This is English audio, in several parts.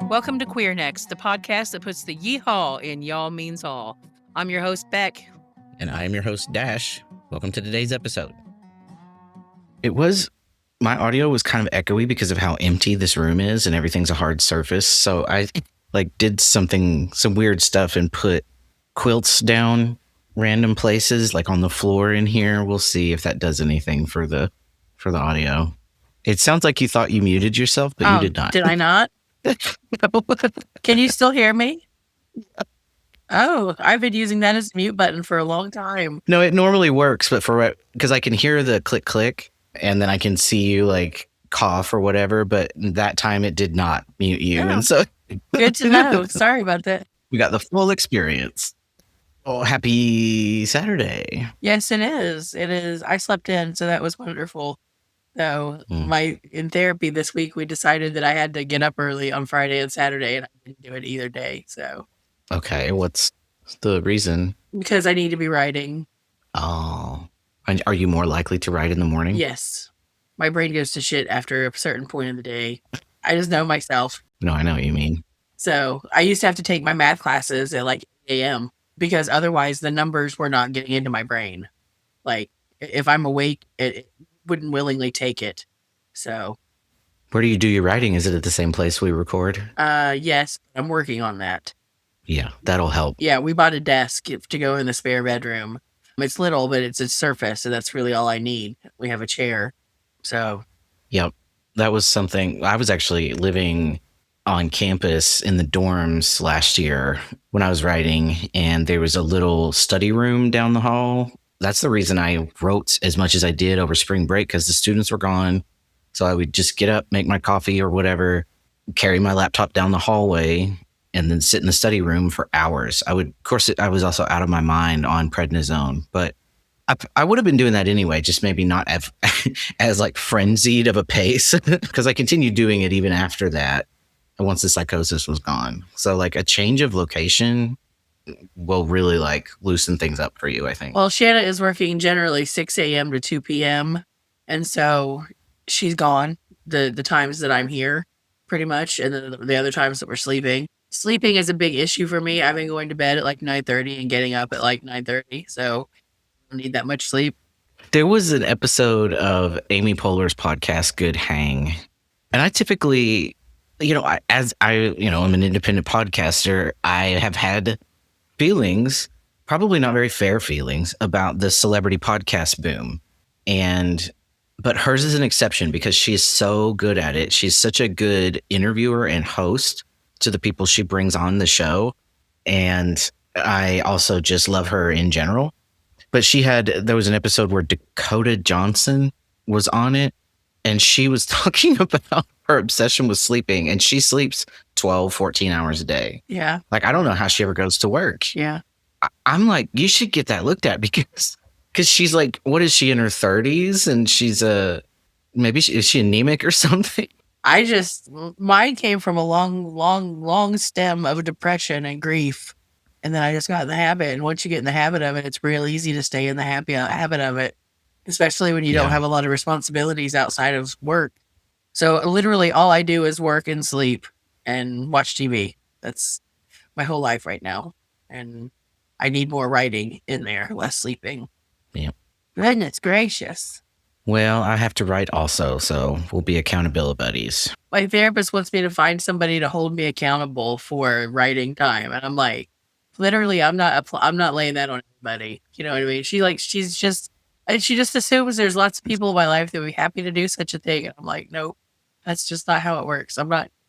Welcome to Queer Next, the podcast that puts the yeehaw in y'all means all. I'm your host, Beck. And I am your host, Dash. Welcome to today's episode. My audio was kind of echoey because of how empty this room is and everything's a hard surface. So I did some weird stuff and put quilts down random places, like on the floor in here. We'll see if that does anything for the audio. It sounds like you thought you muted yourself, but you did not. Did I not? Can you still hear me? Oh, I've been using that as a mute button for a long time. No, it normally works, but because I can hear the click, and then I can see you like cough or whatever, but that time it did not mute you. Oh, and so good to know. Sorry about that. We got the full experience. Oh, happy Saturday. Yes, it is. It is. I slept in, so that was wonderful. So in therapy this week, we decided that I had to get up early on Friday and Saturday, and I didn't do it either day. So, okay, what's the reason? Because I need to be writing. Oh, are you more likely to write in the morning? Yes, my brain goes to shit after a certain point in the day. I just know myself. No, I know what you mean. So I used to have to take my math classes at like 8 a.m. because otherwise the numbers were not getting into my brain. Like if I'm awake, it wouldn't willingly take it. So where do you do your writing? Is it at the same place we record? Yes, I'm working on that. Yeah, that'll help. Yeah, we bought a desk to go in the spare bedroom. It's little, but it's a surface, so that's really all I need. We have a chair. So yep, that was something. I was actually living on campus in the dorms last year when I was writing, and there was a little study room down the hall. That's the reason I wrote as much as I did over spring break, because the students were gone. So I would just get up, make my coffee or whatever, carry my laptop down the hallway, and then sit in the study room for hours. I was also out of my mind on prednisone, but I would have been doing that anyway, just maybe not as like frenzied of a pace, because I continued doing it even after that, once the psychosis was gone. So like a change of location will really like loosen things up for you, I think. Well, Shanna is working generally 6 a.m. to 2 p.m. And so she's gone the times that I'm here pretty much. And then the other times that we're sleeping. Sleeping is a big issue for me. I've been going to bed at like 9:30 and getting up at like 9:30. So I don't need that much sleep. There was an episode of Amy Poehler's podcast, Good Hang. And I typically, I'm an independent podcaster. I have had feelings, probably not very fair feelings, about the celebrity podcast boom. But hers is an exception because she's so good at it. She's such a good interviewer and host to the people she brings on the show. And I also just love her in general. But there was an episode where Dakota Johnson was on it, and she was talking about her obsession with sleeping, and she sleeps 12, 14 hours a day. Yeah. Like, I don't know how she ever goes to work. Yeah. I'm like, you should get that looked at because she's like, what is she, in her 30s? And she's is she anemic or something? Mine came from a long stem of depression and grief. And then I just got in the habit. And once you get in the habit of it, it's real easy to stay in the habit of it, especially when you don't have a lot of responsibilities outside of work. So literally all I do is work and sleep and watch TV. That's my whole life right now. And I need more writing in there, less sleeping. Yeah. Goodness gracious. Well, I have to write also, so we'll be accountability buddies. My therapist wants me to find somebody to hold me accountable for writing time. And I'm like, literally, I'm not laying that on anybody. You know what I mean? She just assumes there's lots of people in my life that would be happy to do such a thing. And I'm like, no, that's just not how it works.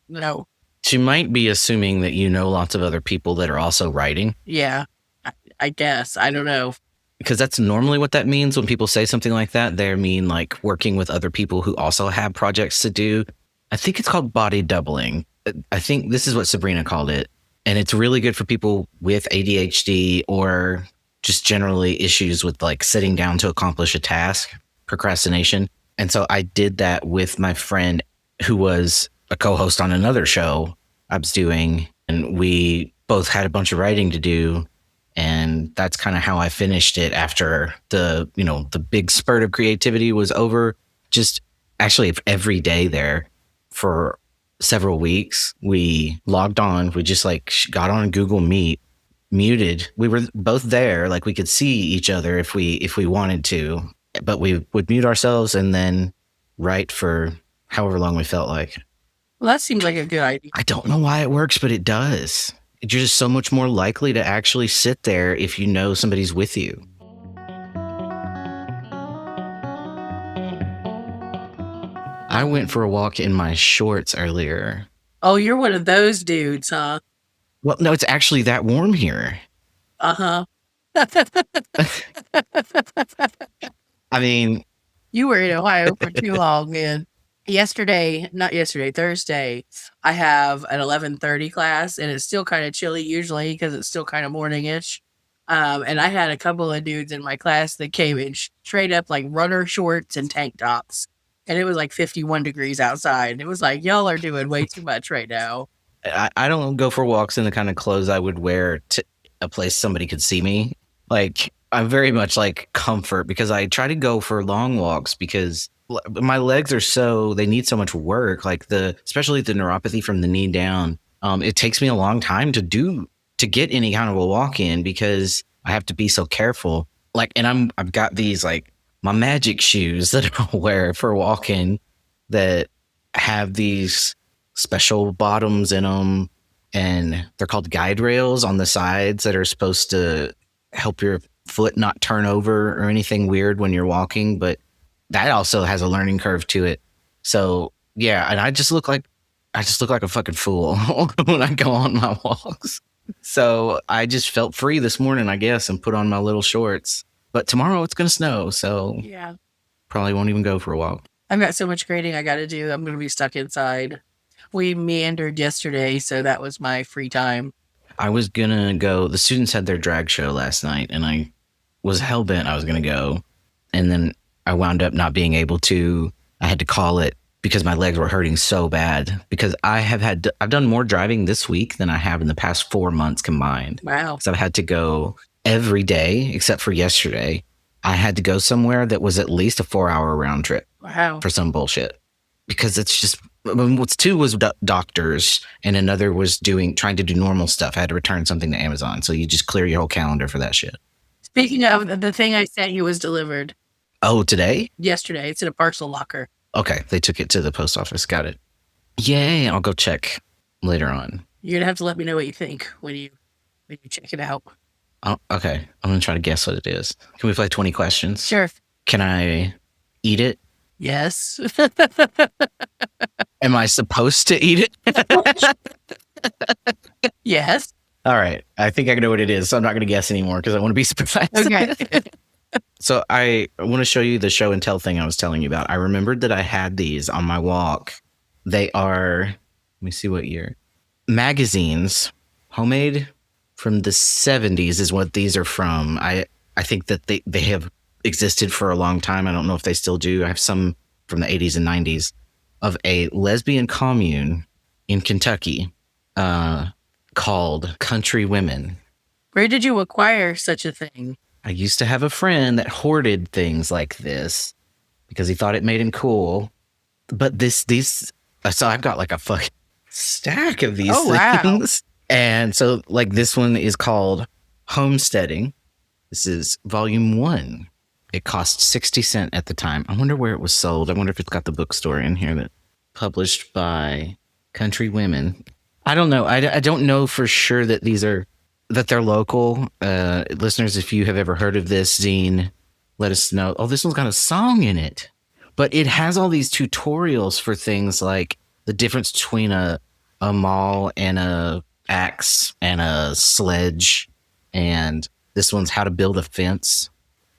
No. She might be assuming that you know lots of other people that are also writing. Yeah, I guess. I don't know. Because that's normally what that means when people say something like that. They mean like working with other people who also have projects to do. I think it's called body doubling. I think this is what Sabrina called it. And it's really good for people with ADHD or just generally issues with like sitting down to accomplish a task, procrastination. And so I did that with my friend who was a co-host on another show I was doing. And we both had a bunch of writing to do. And that's kind of how I finished it after the big spurt of creativity was over. Just actually every day there for several weeks, we logged on. We just like got on Google Meet, muted. We were both there, like we could see each other if we wanted to, but we would mute ourselves and then write for however long we felt like. Well, that seems like a good idea. I don't know why it works, but it does. You're just so much more likely to actually sit there if you know somebody's with you. I went for a walk in my shorts earlier. Oh, you're one of those dudes, huh? Well, no, it's actually that warm here. Uh-huh. I mean, You were in Ohio for too long, man. Thursday, I have an 11:30 class, and it's still kind of chilly usually because it's still kind of morning-ish. And I had a couple of dudes in my class that came in straight up like runner shorts and tank tops. And it was like 51 degrees outside. And it was like, y'all are doing way too much right now. I don't go for walks in the kind of clothes I would wear to a place somebody could see me. Like, I'm very much like comfort because I try to go for long walks because my legs are they need so much work. Like especially the neuropathy from the knee down. It takes me a long time to get any kind of a walk in because I have to be so careful. Like, and I've got these like my magic shoes that I'll wear for walking that have these special bottoms in them, and they're called guide rails on the sides that are supposed to help your foot not turn over or anything weird when you're walking, but that also has a learning curve to it. So yeah, and I just look like a fucking fool when I go on my walks. So I just felt free this morning, I guess, and put on my little shorts. But tomorrow it's gonna snow, so yeah, probably won't even go for a walk. I've got so much grading I got to do. I'm going to be stuck inside. We meandered yesterday, so that was my free time. I was gonna go. The students had their drag show last night, and I was hell-bent I was gonna go. And then I wound up not being able to. I had to call it because my legs were hurting so bad. Because I've done more driving this week than I have in the past 4 months combined. Wow. So I've had to go every day except for yesterday. I had to go somewhere that was at least a 4-hour round trip. Wow. For some bullshit. Because it's just, what's two was doctors and another was trying to do normal stuff. I had to return something to Amazon. So you just clear your whole calendar for that shit. Speaking of, the thing I sent you was delivered. Oh, today? Yesterday. It's in a parcel locker. Okay. They took it to the post office. Got it. Yay. I'll go check later on. You're going to have to let me know what you think when you check it out. Oh, okay. I'm going to try to guess what it is. Can we play 20 questions? Sure. Can I eat it? Yes. Am I supposed to eat it? Yes. All right. I think I know what it is, so I'm not going to guess anymore because I want to be surprised. Okay. So I want to show you the show and tell thing I was telling you about. I remembered that I had these on my walk. They are, let me see what year. Magazines, homemade from the 70s is what these are from. I think that they have existed for a long time. I don't know if they still do. I have some from the 80s and 90s of a lesbian commune in Kentucky called Country Women. Where did you acquire such a thing? I used to have a friend that hoarded things like this because he thought it made him cool. But so I've got like a fucking stack of these things. Wow. And so like this one is called Homesteading. This is volume 1. It cost 60 cents at the time. I wonder where it was sold. I wonder if it's got the bookstore in here that published by Country Women. I don't know. I don't know for sure that they're local. Listeners, if you have ever heard of this zine, let us know. Oh, this one's got a song in it. But it has all these tutorials for things like the difference between a maul and a axe and a sledge. And this one's how to build a fence.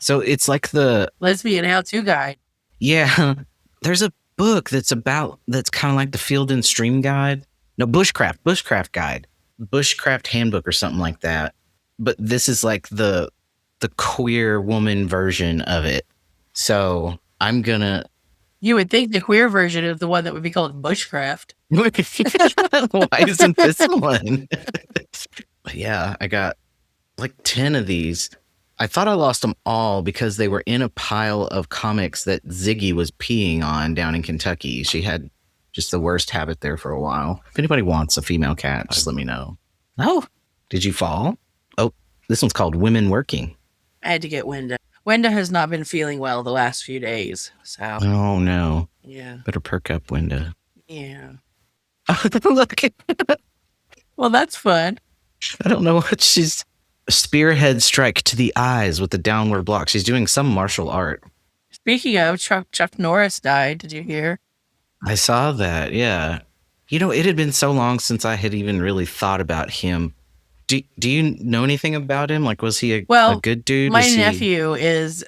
So it's like the lesbian how-to guide. Yeah. There's a book that's kind of like the Field and Stream guide. No, bushcraft guide. Bushcraft handbook or something like that. But this is like the queer woman version of it. So I'm gonna. You would think the queer version is the one that would be called bushcraft. Why isn't this one? Yeah, I got like 10 of these. I thought I lost them all because they were in a pile of comics that Ziggy was peeing on down in Kentucky. She had Just the worst habit there for a while. If anybody wants a female cat, just let me know. Oh, did you fall? Oh, this one's called Women Working. I had to get Wenda. Wenda has not been feeling well the last few days. So. Oh, no. Yeah. Better perk up, Wenda. Yeah. Look. Well, that's fun. I don't know what she's... Spearhead strike to the eyes with the downward block. She's doing some martial art. Speaking of, Chuck Norris died. Did you hear? I saw that, yeah. It had been so long since I had even really thought about him. Do you know anything about him? Like, was he a good dude? My nephew is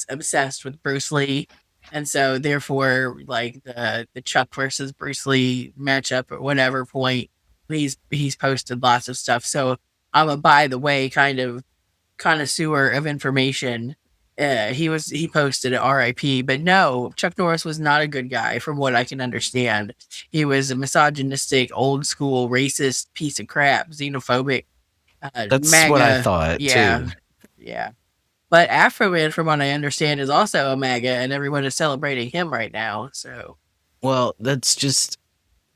obsessed with Bruce Lee, and so therefore, like the Chuck versus Bruce Lee matchup at whatever point, he's posted lots of stuff. So I'm a by the way kind of connoisseur of information. He posted at RIP, but no, Chuck Norris was not a good guy from what I can understand. He was a misogynistic, old school, racist piece of crap, xenophobic. That's MAGA, what I thought too. Yeah. But Afro Man, from what I understand, is also a MAGA, and everyone is celebrating him right now. So, well, that's just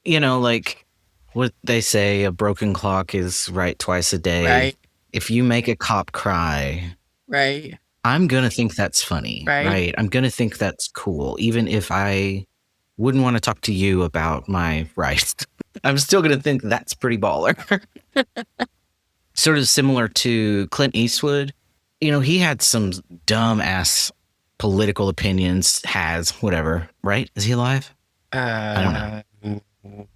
like what they say: a broken clock is right twice a day. Right. If you make a cop cry, right, I'm gonna think that's funny, right? I'm gonna think that's cool, even if I wouldn't want to talk to you about my rights. I'm still gonna think that's pretty baller. Sort of similar to Clint Eastwood. He had some dumb ass political opinions. Whatever, right? Is he alive? I don't know.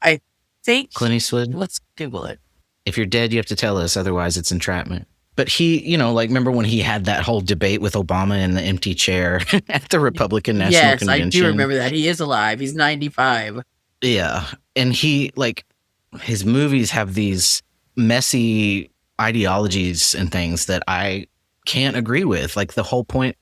I think Clint Eastwood. Let's Google it. If you're dead, you have to tell us. Otherwise, it's entrapment. But he, remember when he had that whole debate with Obama in the empty chair at the Republican National Convention? Yes, I do remember that. He is alive. He's 95. Yeah. And his movies have these messy ideologies and things that I can't agree with. Like the whole point,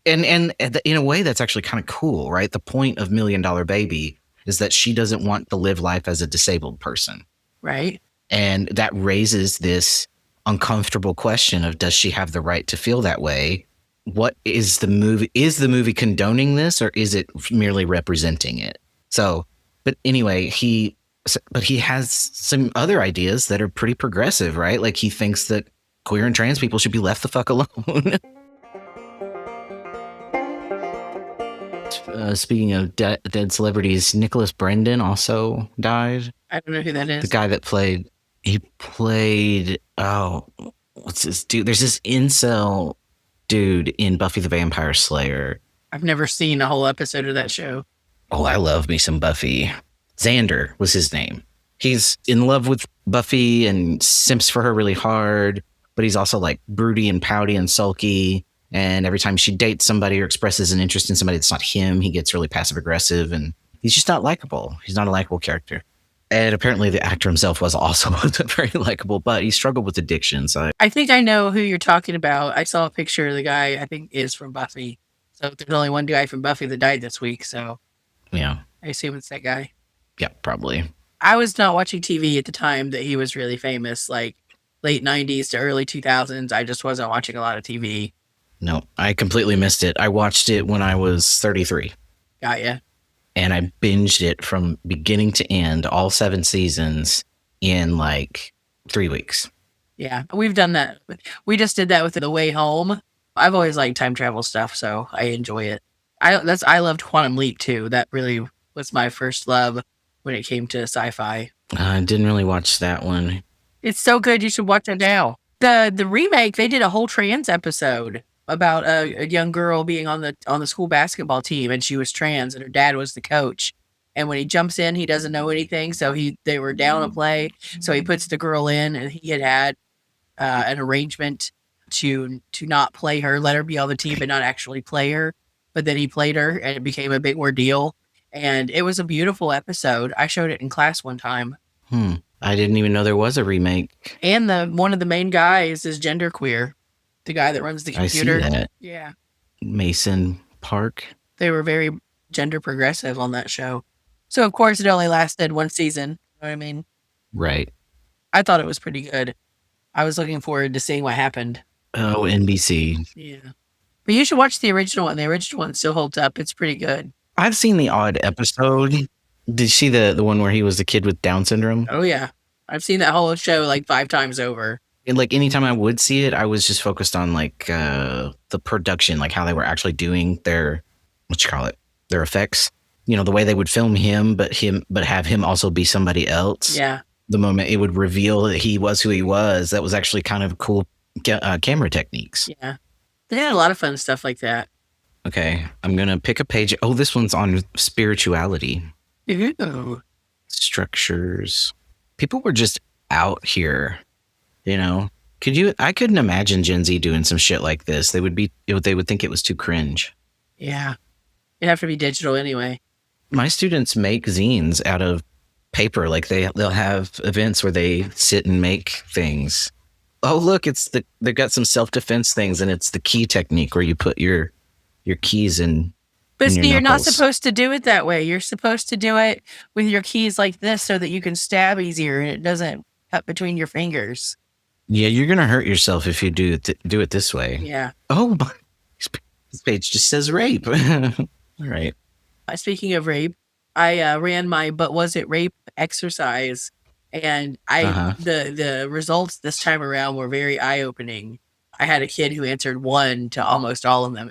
and in a way that's actually kind of cool, right? The point of $1 Million Baby is that she doesn't want to live life as a disabled person. Right. And that raises this uncomfortable question of, does she have the right to feel that way? What is the movie? Is the movie condoning this, or is it merely representing it? So, but anyway, he has some other ideas that are pretty progressive, right? Like he thinks that queer and trans people should be left the fuck alone. Speaking of dead celebrities, Nicholas Brendan also died. I don't know who that is. The guy that played, what's this dude? There's this incel dude in Buffy the Vampire Slayer. I've never seen a whole episode of that show. Oh, I love me some Buffy. Xander was his name. He's in love with Buffy and simps for her really hard, but he's also like broody and pouty and sulky. And every time she dates somebody or expresses an interest in somebody that's not him, he gets really passive aggressive, and he's just not likable. He's not a likable character. And apparently the actor himself was also very likable, but he struggled with addiction. So I think I know who you're talking about. I saw a picture of the guy I think is from Buffy. So there's only one guy from Buffy that died this week. So yeah, I assume it's that guy. Yeah, probably. I was not watching TV at the time that he was really famous, like late 90s to early 2000s. I just wasn't watching a lot of TV. No, I completely missed it. I watched it when I was 33. Got ya. And I binged it from beginning to end, all 7 seasons, in like 3 weeks. Yeah, we've done that. We just did that with The Way Home. I've always liked time travel stuff, so I enjoy it. I loved Quantum Leap too. That really was my first love when it came to sci-fi. I didn't really watch that one. It's so good. You should watch it now. The remake, they did a whole trans episode about a young girl being on the school basketball team, and she was trans, and her dad was the coach. And when he jumps in, he doesn't know anything, so they were down a play, so he puts the girl in, and he had an arrangement to not play her, let her be on the team, but not actually play her. But then he played her, and it became a big ordeal. And it was a beautiful episode. I showed it in class one time. I didn't even know there was a remake. And one of the main guys is genderqueer. The guy that runs the computer. I see that. Yeah. Mason Park. They were very gender progressive on that show. So, of course, it only lasted 1 season. You know what I mean? Right. I thought it was pretty good. I was looking forward to seeing what happened. Oh, NBC. Yeah. But you should watch the original one. The original one still holds up. It's pretty good. I've seen the odd episode. Did you see the one where he was the kid with Down syndrome? Oh yeah, I've seen that whole show like 5 times over. And like anytime I would see it, I was just focused on like the production, like how they were actually doing their what you call it, their effects. You know, the way they would film him, but have him also be somebody else. Yeah. The moment it would reveal that he was who he was, that was actually kind of cool camera techniques. Yeah. They had a lot of fun stuff like that. Okay, I'm gonna pick a page. Oh, this one's on spirituality. Ew. Structures. People were just out here, you know. I couldn't imagine Gen Z doing some shit like this. They would think it was too cringe. Yeah. It'd have to be digital anyway. My students make zines out of paper. Like they'll have events where they sit and make things. Oh, look, they've got some self-defense things, and it's the key technique where you put your keys in. But see, you're not knuckles. supposed to do it that way. You're supposed to do it with your keys like this so that you can stab easier and it doesn't cut between your fingers. Yeah, you're gonna hurt yourself if you do it this way. Yeah. Oh, this page just says rape. All right. Speaking of rape, I ran my "But Was It Rape" exercise, and the results this time around were very eye opening. I had a kid who answered 1 to almost all of them.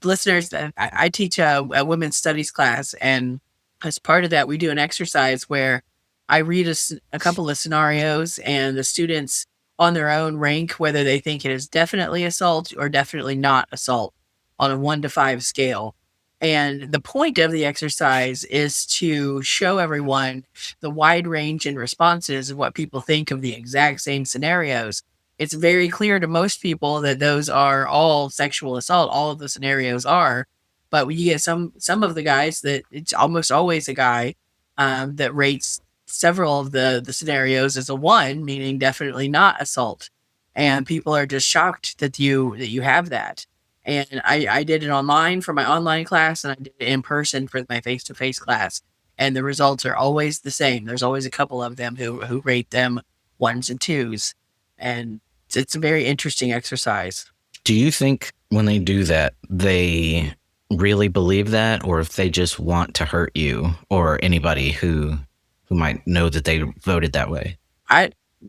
Listeners, I teach a women's studies class, and as part of that, we do an exercise where I read a couple of scenarios, and the students on their own rank whether they think it is definitely assault or definitely not assault on a 1 to 5 scale. And the point of the exercise is to show everyone the wide range in responses of what people think of the exact same scenarios. It's very clear to most people that those are all sexual assault. All of the scenarios are, but when you get some of the guys that it's almost always a guy that rates several of the scenarios as a 1, meaning definitely not assault, and people are just shocked that you have that. And I did it online for my online class, and I did it in person for my face-to-face class. And the results are always the same. There's always a couple of them who rate them 1s and 2s. And it's a very interesting exercise. Do you think when they do that, they really believe that, or if they just want to hurt you or anybody who might know that they voted that way?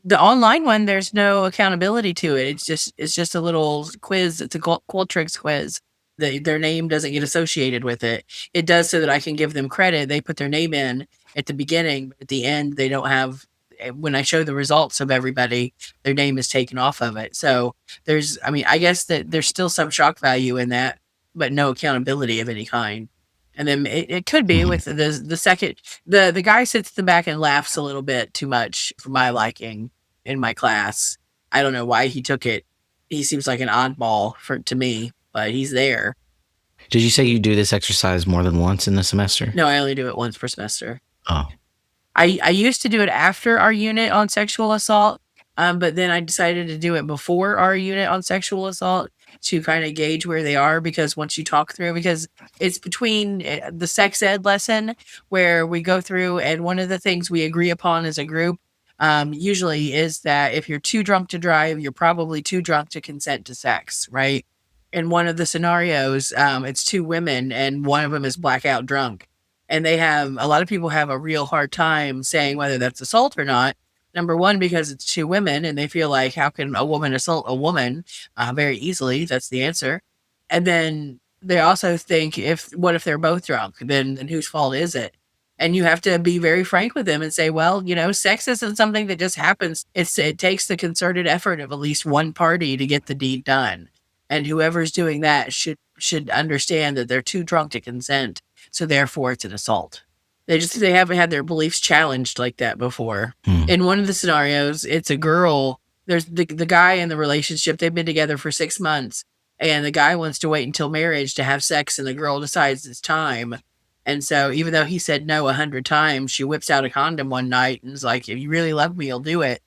The online one, there's no accountability to it. It's just a little quiz. It's a Qualtrics quiz. Their name doesn't get associated with it. It does so that I can give them credit. They put their name in at the beginning, but at the end, they don't have. When I show the results of everybody, their name is taken off of it. So I guess that there's still some shock value in that, but no accountability of any kind. And then it could be with the second, the guy sits in the back and laughs a little bit too much for my liking in my class. I don't know why he took it. He seems like an oddball to me, but he's there. Did you say you do this exercise more than once in the semester? No, I only do it once per semester. Oh. I used to do it after our unit on sexual assault, but then I decided to do it before our unit on sexual assault to kind of gauge where they are, because once you talk through, because it's between the sex ed lesson where we go through, and one of the things we agree upon as a group usually is that if you're too drunk to drive, you're probably too drunk to consent to sex, right? In one of the scenarios, it's 2 women and one of them is blackout drunk. And a lot of people have a real hard time saying whether that's assault or not. Number 1, because it's 2 women and they feel like, how can a woman assault a woman very easily? That's the answer. And then they also think, what if they're both drunk? Then whose fault is it? And you have to be very frank with them and say, well, sex isn't something that just happens. It takes the concerted effort of at least one party to get the deed done. And whoever's doing that should understand that they're too drunk to consent. So therefore it's an assault. They haven't had their beliefs challenged like that before. In one of the scenarios, it's a girl. There's the guy in the relationship. They've been together for 6 months, and the guy wants to wait until marriage to have sex, and the girl decides it's time. And so even though he said no 100 times, she whips out a condom one night and is like, if you really love me, you'll do it.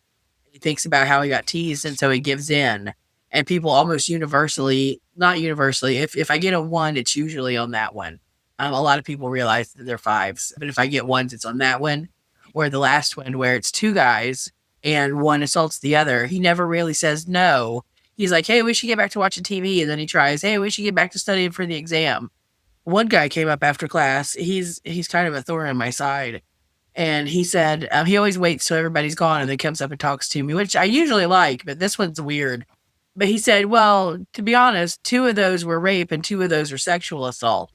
He thinks about how he got teased, and so he gives in. And people almost not universally, if I get a 1, it's usually on that one. A lot of people realize that they're 5s, but if I get 1s, it's on that one. Or the last one where it's 2 guys and one assaults the other. He never really says no. He's like, hey, we should get back to watching TV. And then he tries, hey, we should get back to studying for the exam. one guy came up after class. He's kind of a thorn in my side. And he said, he always waits till everybody's gone and then comes up and talks to me, which I usually like, but this one's weird. But he said, well, to be honest, 2 of those were rape and 2 of those were sexual assault.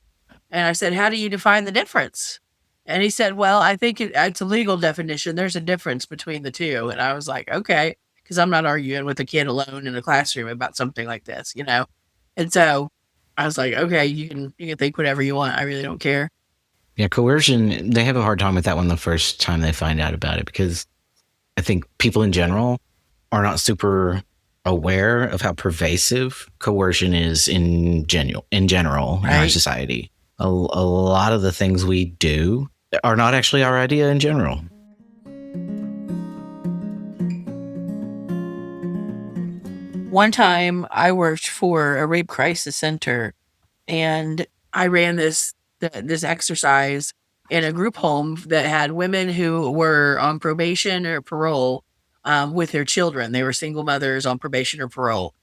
And I said, how do you define the difference? And he said, well, I think it's a legal definition. There's a difference between the two. And I was like, okay, because I'm not arguing with a kid alone in a classroom about something like this, you know? And so I was like, okay, you can think whatever you want. I really don't care. Yeah, coercion, they have a hard time with that one the first time they find out about it, because I think people in general are not super aware of how pervasive coercion is in general in our Right. society. A lot of the things we do are not actually our idea in general. One time I worked for a rape crisis center, and I ran this exercise in a group home that had women who were on probation or parole, with their children. They were single mothers on probation or parole,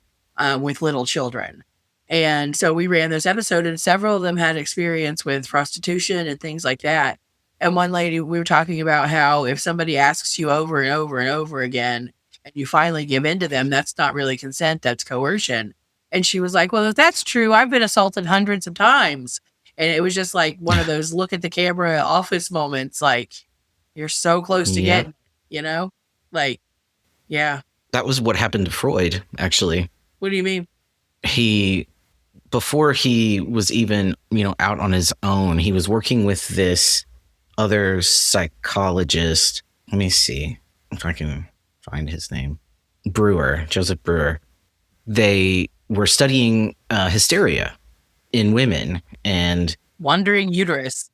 with little children. And so we ran this episode, and several of them had experience with prostitution and things like that. And one lady, we were talking about how if somebody asks you over and over and over again, and you finally give in to them, that's not really consent, that's coercion. And she was like, well, if that's true, I've been assaulted hundreds of times. And it was just like one of those look at the camera office moments, like you're so close to Yep. getting, you know? Like, yeah. That was what happened to Freud, actually. What do you mean? Before he was even, out on his own, he was working with this other psychologist. Let me see if I can find his name. Joseph Brewer. They were studying hysteria in women, and Wandering uterus.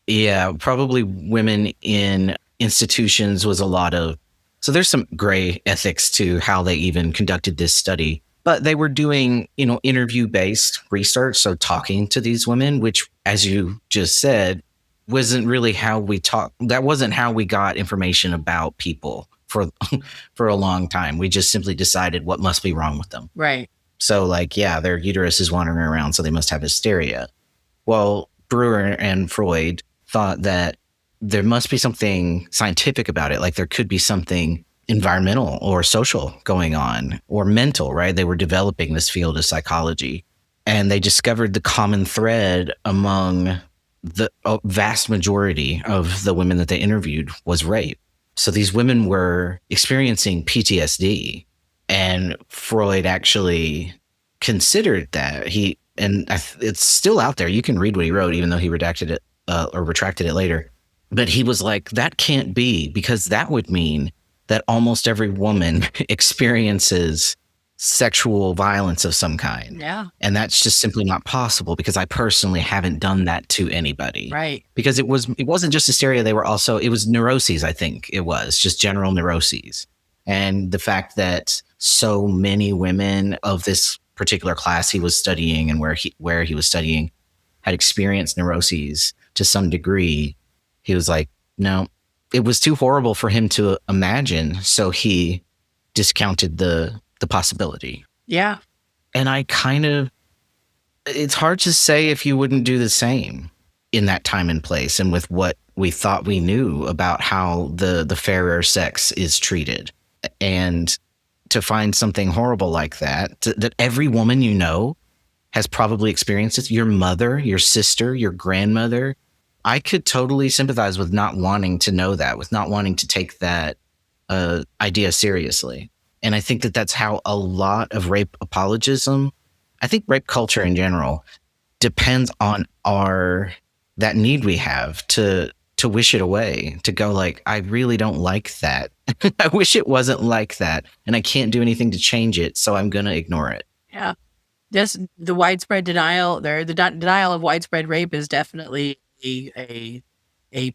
yeah, probably women in institutions was a lot of. So there's some gray ethics to how they even conducted this study. But they were doing, interview based research. So talking to these women, which, as you just said, wasn't really how we talk. That wasn't how we got information about people for for a long time. We just simply decided what must be wrong with them. Right. So, like, yeah, their uterus is wandering around, so they must have hysteria. Well, Brewer and Freud thought that there must be something scientific about it. Like there could be something environmental or social going on, or mental, right? They were developing this field of psychology, and they discovered the common thread among the vast majority of the women that they interviewed was rape. So these women were experiencing PTSD, and Freud actually considered that. It's still out there. You can read what he wrote, even though he redacted it or retracted it later. But he was like, that can't be, because that would mean that almost every woman experiences sexual violence of some kind. Yeah. And that's just simply not possible, because I personally haven't done that to anybody. Right. Because it wasn't just hysteria. It was neuroses. I think it was just general neuroses. And the fact that so many women of this particular class he was studying and where he was studying had experienced neuroses to some degree, he was like, no, it was too horrible for him to imagine. So he discounted the possibility. Yeah. And it's hard to say if you wouldn't do the same in that time and place, and with what we thought we knew about how the fairer sex is treated. And to find something horrible like that every woman has probably experienced it, your mother, your sister, your grandmother, I could totally sympathize with not wanting to know that, with not wanting to take that idea seriously. And I think that that's how a lot of rape apologism, I think rape culture in general, depends on that need we have to wish it away, to go like, I really don't like that. I wish it wasn't like that, and I can't do anything to change it, so I'm going to ignore it. Yeah. Just the widespread denial there, the denial of widespread rape is definitely a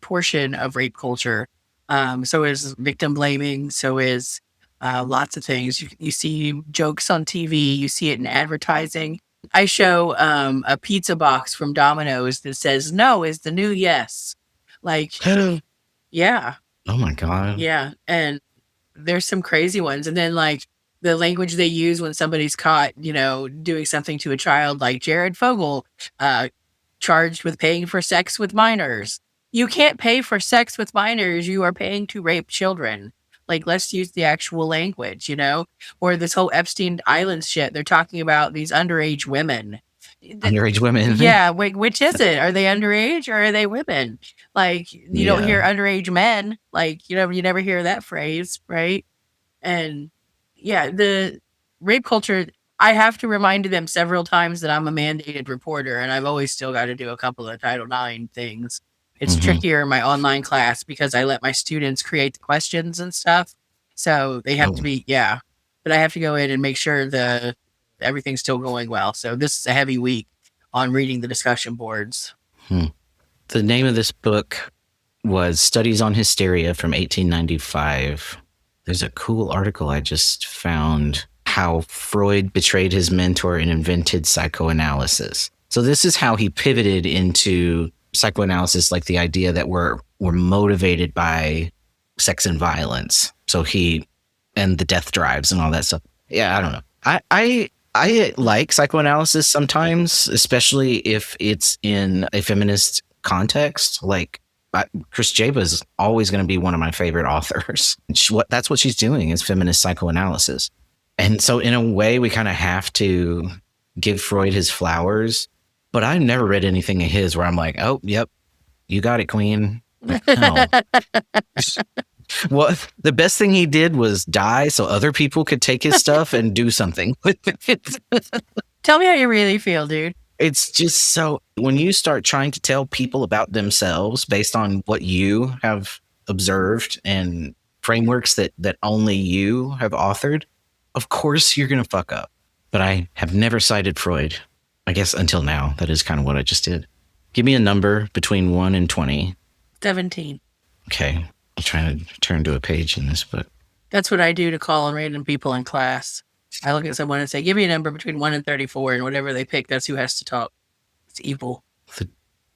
portion of rape culture. So is victim blaming. So is lots of things. You see jokes on TV. You see it in advertising. I show a pizza box from Domino's that says "No is the new yes." Like, yeah, Oh my God. yeah, and there's some crazy ones. And then like the language they use when somebody's caught, doing something to a child, like Jared Fogle charged with paying for sex with minors. You can't pay for sex with minors. You are paying to rape children. Like, let's use the actual language, Or this whole Epstein Island shit. They're talking about these underage women. Underage women. Yeah, wait, which is it? Are they underage or are they women? Like, you don't hear underage men. Like, you never hear that phrase, right? And yeah, the rape culture, I have to remind them several times that I'm a mandated reporter, and I've always still got to do a couple of Title IX things. It's trickier in my online class because I let my students create the questions and stuff. So they have to be, but I have to go in and make sure everything's still going well. So this is a heavy week on reading the discussion boards. The name of this book was Studies on Hysteria from 1895. There's a cool article I just found, how Freud betrayed his mentor and invented psychoanalysis. So this is how he pivoted into psychoanalysis, like the idea that we're motivated by sex and violence. So and the death drives and all that stuff. Yeah, I don't know. I like psychoanalysis sometimes, especially if it's in a feminist context. Like, Chris Jaba is always going to be one of my favorite authors. That's what she's doing, is feminist psychoanalysis. And so in a way, we kind of have to give Freud his flowers. But I never read anything of his where I'm like, oh, yep, you got it, queen. No. Well, the best thing he did was die so other people could take his stuff and do something with it. Tell me how you really feel, dude. It's just so, when you start trying to tell people about themselves based on what you have observed and frameworks that only you have authored, of course you're going to fuck up. But I have never cited Freud, I guess, until now. That is kind of what I just did. Give me a number between 1 and 20. 17. Okay. I'm trying to turn to a page in this book. That's what I do to call on random people in class. I look at someone and say, give me a number between 1 and 34, and whatever they pick, that's who has to talk. It's evil.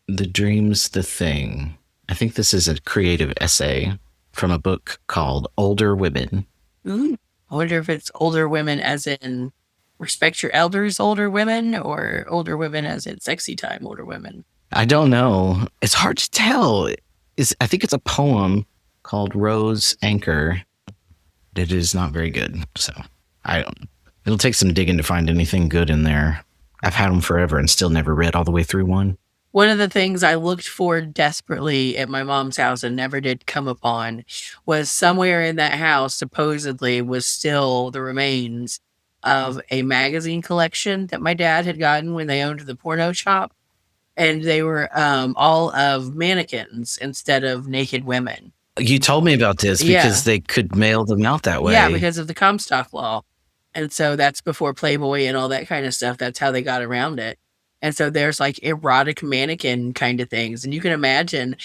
The Dream's the Thing. I think this is a creative essay from a book called Older Women. Ooh. I wonder if it's older women as in respect your elders, older women, or older women as in sexy time, older women. I don't know. It's hard to tell. I think it's a poem called Rose Anchor. It is not very good. So I don't know. It'll take some digging to find anything good in there. I've had them forever and still never read all the way through one. One of the things I looked for desperately at my mom's house and never did come upon was somewhere in that house supposedly was still the remains of a magazine collection that my dad had gotten when they owned the porno shop. And they were all of mannequins instead of naked women. You told me about this because they could mail them out that way. Yeah, because of the Comstock law. And so that's before Playboy and all that kind of stuff. That's how they got around it. And so there's like erotic mannequin kind of things. And you can imagine,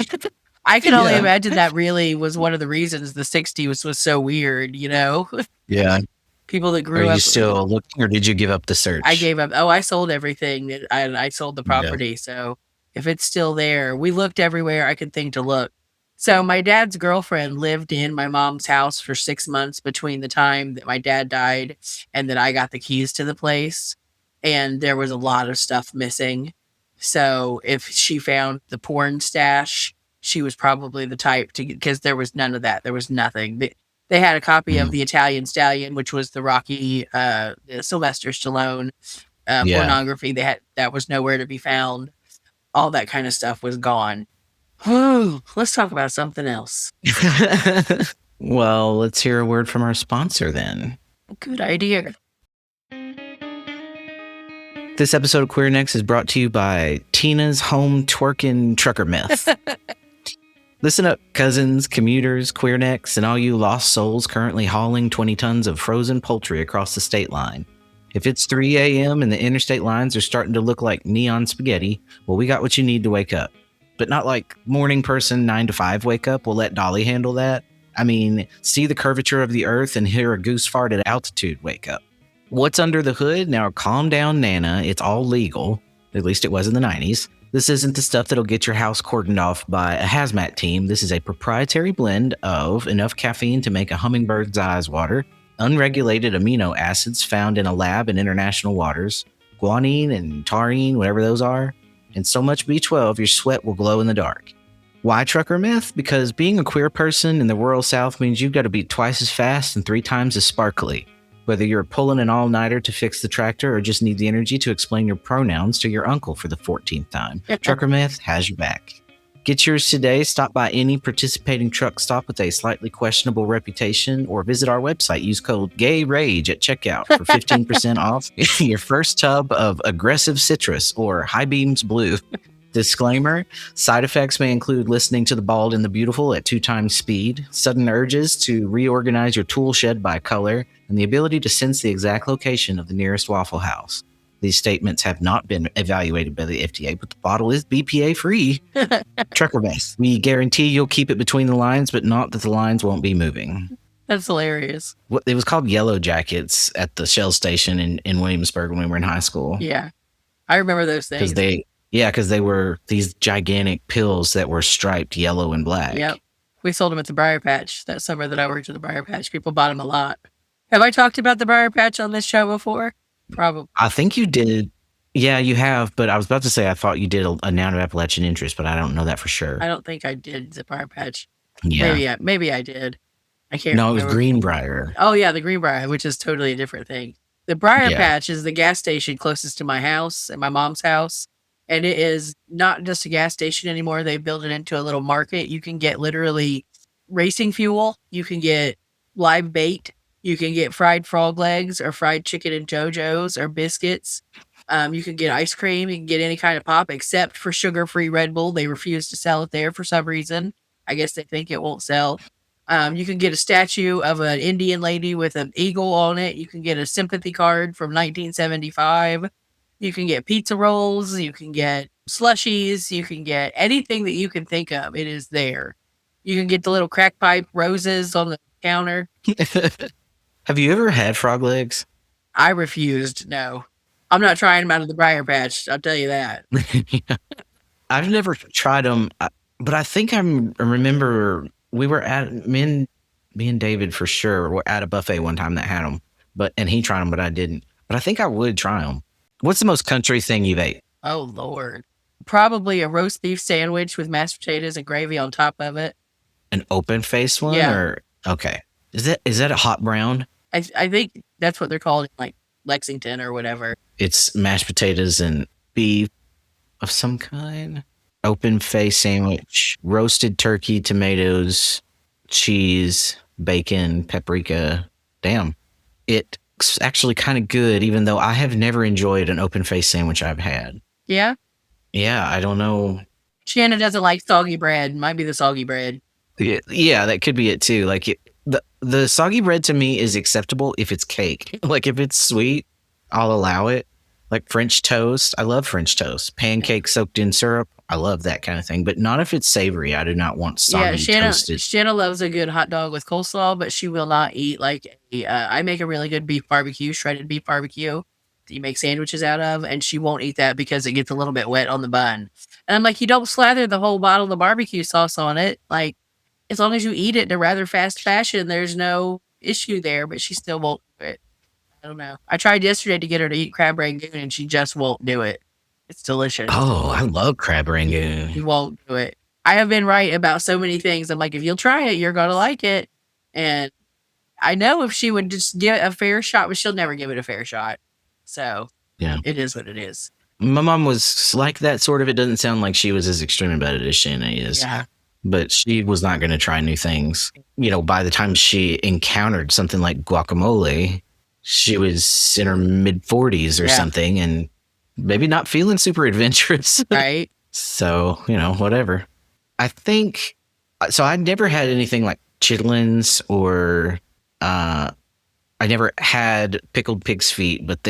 I can only imagine that really was one of the reasons the 60s was so weird, Yeah. People that grew up. Are you still looking, or did you give up the search? I gave up. Oh, I sold everything. I sold the property. Yeah. So if it's still there, we looked everywhere I could think to look. So my dad's girlfriend lived in my mom's house for 6 months between the time that my dad died and that I got the keys to the place. And there was a lot of stuff missing. So if she found the porn stash, she was probably the type to, because there was none of that. There was nothing. They had a copy of the Italian Stallion, which was the Rocky, Sylvester Stallone pornography. That was nowhere to be found. All that kind of stuff was gone. Let's talk about something else. Well, let's hear a word from our sponsor then. Good idea. This episode of Queer Necks is brought to you by Tina's Home Twerkin' Trucker Meth. Listen up, cousins, commuters, queer necks, and all you lost souls currently hauling 20 tons of frozen poultry across the state line. If it's 3 a.m. and the interstate lines are starting to look like neon spaghetti, well, we got what you need to wake up. But not like morning person 9 to 5 wake up. We'll let Dolly handle that. I mean, see the curvature of the earth and hear a goose fart at altitude wake up. What's under the hood? Now, calm down, Nana. It's all legal. At least it was in the 90s. This isn't the stuff that'll get your house cordoned off by a hazmat team. This is a proprietary blend of enough caffeine to make a hummingbird's eyes water, unregulated amino acids found in a lab in international waters, guanine and taurine, whatever those are, and so much B12 your sweat will glow in the dark. Why trucker meth? Because being a queer person in the rural South means you've got to be twice as fast and 3 times as sparkly. Whether you're pulling an all-nighter to fix the tractor or just need the energy to explain your pronouns to your uncle for the 14th time, trucker meth has your back. Get yours today. Stop by any participating truck stop with a slightly questionable reputation or visit our website. Use code GAYRAGE at checkout for 15% off your first tub of aggressive citrus or high beams blue. Disclaimer, side effects may include listening to the bald and the beautiful at 2 times speed, sudden urges to reorganize your tool shed by color, and the ability to sense the exact location of the nearest Waffle House. These statements have not been evaluated by the FDA, but the bottle is BPA free. Trucker meth. We guarantee you'll keep it between the lines, but not that the lines won't be moving. That's hilarious. It was called Yellow Jackets at the Shell station in Williamsburg when we were in high school. Yeah. I remember those things. Because they were these gigantic pills that were striped yellow and black. Yep. We sold them at the Briar Patch that summer that I worked at the Briar Patch. People bought them a lot. Have I talked about the Briar Patch on this show before? Probably. I think you did. Yeah, you have. But I was about to say I thought you did a Noun of Appalachian Interest, but I don't know that for sure. I don't think I did the Briar Patch. Yeah. Maybe I did. I can't remember. No, it was Greenbrier. Oh, yeah, the Greenbrier, which is totally a different thing. The Briar Patch is the gas station closest to my house and my mom's house. And it is not just a gas station anymore. They built it into a little market. You can get literally racing fuel. You can get live bait. You can get fried frog legs or fried chicken and JoJo's or biscuits. You can get ice cream. You can get any kind of pop except for sugar-free Red Bull. They refuse to sell it there for some reason. I guess they think it won't sell. You can get a statue of an Indian lady with an eagle on it. You can get a sympathy card from 1975. You can get pizza rolls, you can get slushies, you can get anything that you can think of. It is there. You can get the little crack pipe roses on the counter. Have you ever had frog legs? I refused. No. I'm not trying them out of the Briar Patch. I'll tell you that. I've never tried them, but I think I remember we were at, me and David for sure were at a buffet one time that had them, and he tried them, but I didn't. But I think I would try them. What's the most country thing you've ate? Oh, Lord. Probably a roast beef sandwich with mashed potatoes and gravy on top of it. An open-faced one? Yeah. Okay. Is that a hot brown? I think that's what they're called in like Lexington or whatever. It's mashed potatoes and beef of some kind. Open-faced sandwich, roasted turkey, tomatoes, cheese, bacon, paprika. Damn. It's actually kind of good, even though I have never enjoyed an open-faced sandwich I've had. Yeah? Yeah, I don't know. Shannon doesn't like soggy bread. Might be the soggy bread. Yeah, that could be it too. Like the soggy bread to me is acceptable if it's cake. Like if it's sweet, I'll allow it. Like French toast. I love French toast. Pancakes soaked in syrup. I love that kind of thing. But not if it's savory. I do not want soggy toasted. Shannon loves a good hot dog with coleslaw, but she will not eat like I make a really good beef barbecue, shredded beef barbecue that you make sandwiches out of, and she won't eat that because it gets a little bit wet on the bun. And I'm like, you don't slather the whole bottle of barbecue sauce on it. Like, as long as you eat it in a rather fast fashion, there's no issue there, but she still won't do it. I don't know. I tried yesterday to get her to eat crab rangoon, and she just won't do it. It's delicious. Oh, I love crab rangoon. She won't do it. I have been right about so many things. I'm like, if you'll try it, you're going to like it. And I know if she would just give it a fair shot, but she'll never give it a fair shot. So yeah, it is what it is. My mom was like that sort of. It doesn't sound like she was as extreme about it as Shanna is. Yeah. But she was not going to try new things. You know, by the time she encountered something like guacamole, she was in her mid-40s or something and maybe not feeling super adventurous. Right. So, you know, whatever. I think, so I never had anything like chitlins or I never had pickled pig's feet, but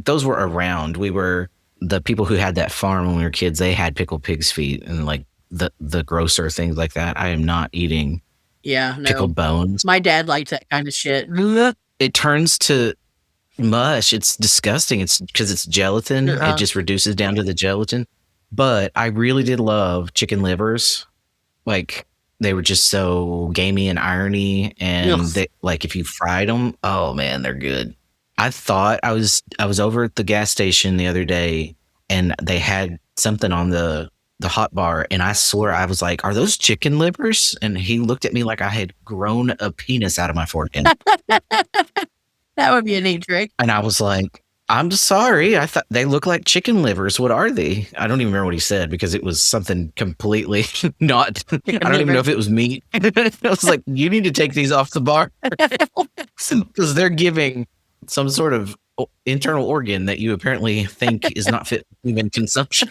those were around. We were, the people who had that farm when we were kids, they had pickled pig's feet and like the grosser things like that. I am not eating pickled bones. My dad liked that kind of shit. It turns to mush. It's disgusting. It's because it's gelatin. It just reduces down to the gelatin. But I really did love chicken livers. Like they were just so gamey and irony. And they, like if you fried them, oh man, they're good. I thought I was over at the gas station the other day and they had something on the hot bar, and I swear I was like, "Are those chicken livers?" And he looked at me like I had grown a penis out of my forehead. That would be a neat trick. And I was like, "I'm sorry. I thought they look like chicken livers. What are they?" I don't even remember what he said because it was something completely not. I don't even know if it was meat. I was like, "You need to take these off the bar," because they're giving some sort of internal organ that you apparently think is not fit for human consumption.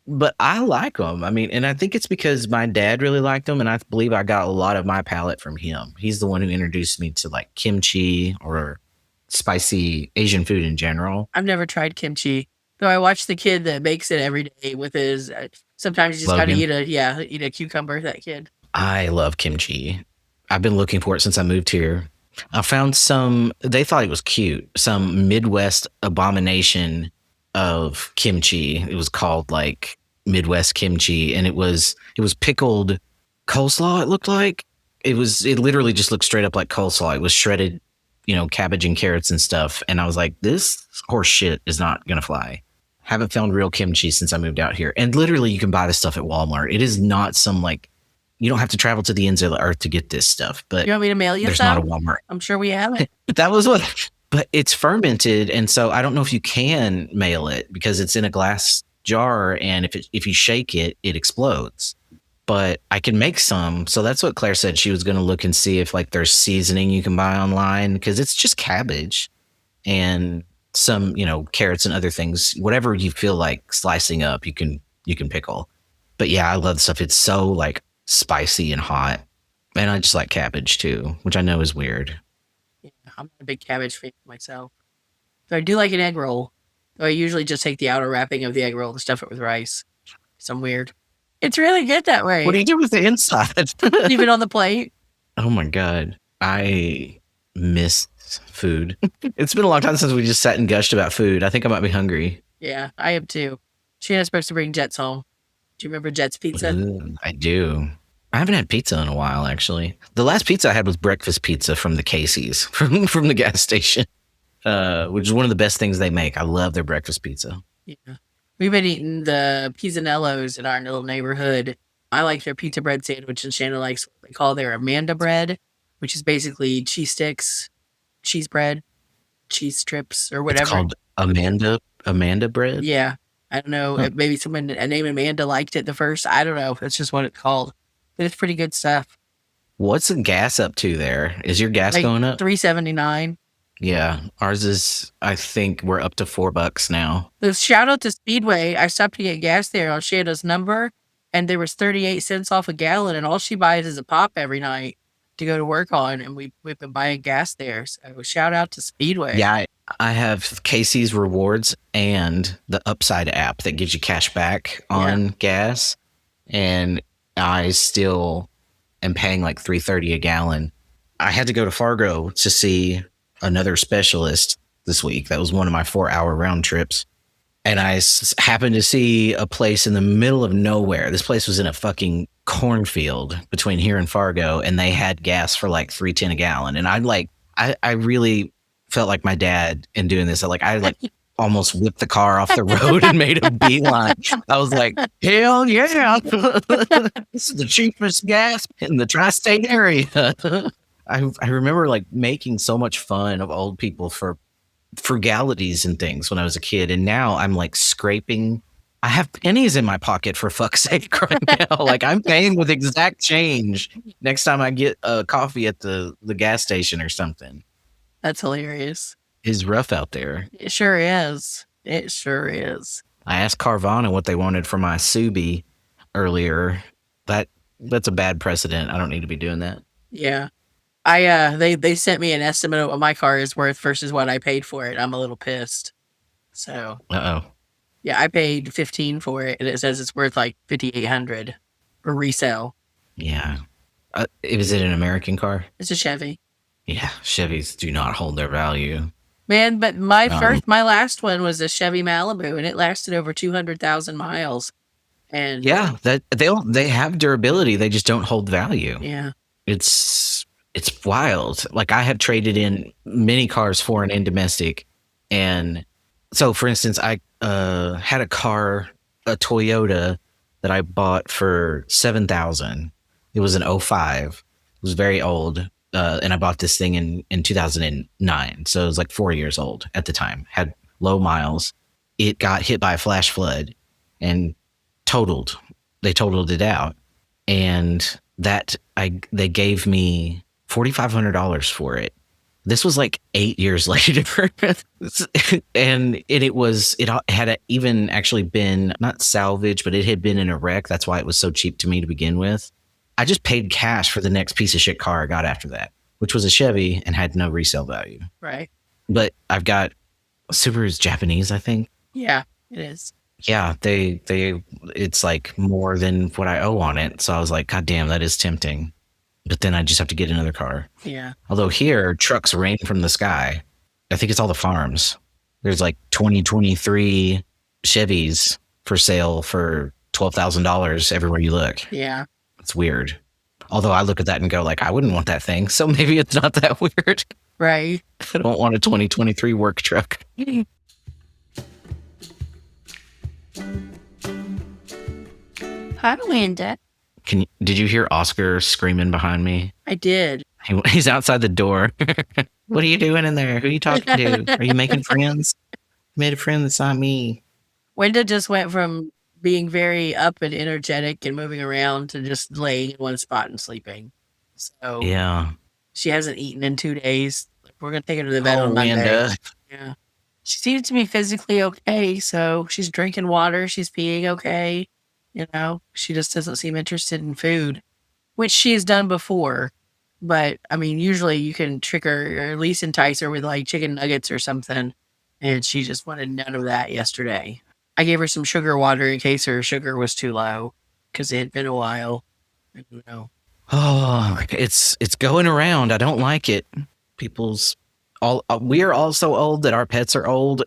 But I like them. I mean, and I think it's because my dad really liked them, and I believe I got a lot of my palate from him. He's the one who introduced me to like kimchi or spicy Asian food in general. I've never tried kimchi, though. I watch the kid that makes it every day with his. Sometimes you just got to eat a cucumber. That kid. I love kimchi. I've been looking for it since I moved here. I found some. They thought it was cute. Some Midwest abomination of kimchi. It was called like Midwest kimchi, and it was pickled coleslaw. It looked like it literally just looked straight up like coleslaw. It was shredded, cabbage and carrots and stuff. And I was like, this horse shit is not gonna fly. Haven't found real kimchi since I moved out here. And literally, you can buy this stuff at Walmart. It is not some like. You don't have to travel to the ends of the earth to get this stuff. But you want me to mail you there's some? not a Walmart. I'm sure we have it. That was what. But it's fermented, and so I don't know if you can mail it because it's in a glass jar, and if you shake it, it explodes. But I can make some, so that's what Claire said. She was going to look and see if like there's seasoning you can buy online because it's just cabbage and some carrots and other things. Whatever you feel like slicing up, you can pickle. But yeah, I love the stuff. It's so like spicy and hot, and I just like cabbage too, which I know is weird. Yeah, I'm not a big cabbage fan myself. So I do like an egg roll. Though I usually just take the outer wrapping of the egg roll and stuff it with rice. Some weird. It's really good that way. What do you do with the inside? Leave it on the plate. Oh my God. I miss food. It's been a long time since we just sat and gushed about food. I think I might be hungry. Yeah, I am too. Shannon's supposed to bring Jets home. Do you remember Jets Pizza? I do. I haven't had pizza in a while, actually. The last pizza I had was breakfast pizza from the Casey's, from the gas station, which is one of the best things they make. I love their breakfast pizza. Yeah. We've been eating the Pizzanellos in our little neighborhood. I like their pizza bread sandwich, and Shannon likes what they call their Amanda bread, which is basically cheese sticks, cheese bread, cheese strips, or whatever. It's called Amanda bread? Yeah. I don't know. Huh. Maybe someone named Amanda liked it the first. I don't know. That's just what it's called. But it's pretty good stuff. What's the gas up to there? Is your gas going up? $3.79. Yeah, ours is. I think we're up to $4 now. The shout out to Speedway. I stopped to get gas there on Shannon's number, and there was 38 cents off a gallon, and all she buys is a pop every night to go to work on, and we've been buying gas there. So shout out to Speedway. Yeah, I have Casey's Rewards and the Upside app that gives you cash back on gas, and I still am paying like $3.30 a gallon. I had to go to Fargo to see another specialist this week. That was one of my 4-hour round trips. And I happened to see a place in the middle of nowhere. This place was in a fucking cornfield between here and Fargo, and they had gas for like $3.10 a gallon. And I really felt like my dad in doing this. I almost whipped the car off the road and made a beeline. I was like, hell yeah. This is the cheapest gas in the tri-state area. I remember like making so much fun of old people for frugalities and things when I was a kid. And now I'm like scraping. I have pennies in my pocket, for fuck's sake, right now. Like I'm paying with exact change next time I get a coffee at the gas station or something. That's hilarious. It's rough out there. It sure is. It sure is. I asked Carvana what they wanted for my Subi earlier. That's a bad precedent. I don't need to be doing that. Yeah. They sent me an estimate of what my car is worth versus what I paid for it. I'm a little pissed. So. Yeah, I paid $15 for it, and it says it's worth like $5,800 for resale. Yeah. Is it an American car? It's a Chevy. Yeah, Chevys do not hold their value. Man, but my last one was a Chevy Malibu, and it lasted over 200,000 miles. And yeah, that they have durability. They just don't hold value. Yeah. It's wild. Like I have traded in many cars, foreign and domestic, and So, for instance, I had a car, a Toyota, that I bought for $7,000. It was an '05. It was very old, and I bought this thing in 2009. So it was like 4 years old at the time. Had low miles. It got hit by a flash flood and totaled. They totaled it out, and they gave me $4,500 for it. This was like 8 years later. And it had even actually been not salvaged, but it had been in a wreck. That's why it was so cheap to me to begin with. I just paid cash for the next piece of shit car I got after that, which was a Chevy and had no resale value. Right. But I've got Subaru's Japanese, I think. Yeah, it is. Yeah, it's like more than what I owe on it. So I was like, God damn, that is tempting. But then I just have to get another car. Yeah. Although here, trucks rain from the sky. I think it's all the farms. There's like 2023 Chevys for sale for $12,000 everywhere you look. Yeah. It's weird. Although I look at that and go like, I wouldn't want that thing. So maybe it's not that weird. Right. I don't want a 2023 work truck. Hi, Linda. Did you hear Oscar screaming behind me? I did. He's outside the door. What are you doing in there? Who are you talking to? Are you making friends? You made a friend that's not me. Wenda just went from being very up and energetic and moving around to just laying in one spot and sleeping. So yeah, she hasn't eaten in 2 days. We're gonna take her to the vet on Monday. Amanda. Yeah, she seems to be physically okay. So she's drinking water. She's peeing okay. You know, she just doesn't seem interested in food, which she has done before. But I mean, usually you can trick her or at least entice her with like chicken nuggets or something. And she just wanted none of that yesterday. I gave her some sugar water in case her sugar was too low because it had been a while. I don't know. Oh, it's going around. I don't like it. We are all so old that our pets are old.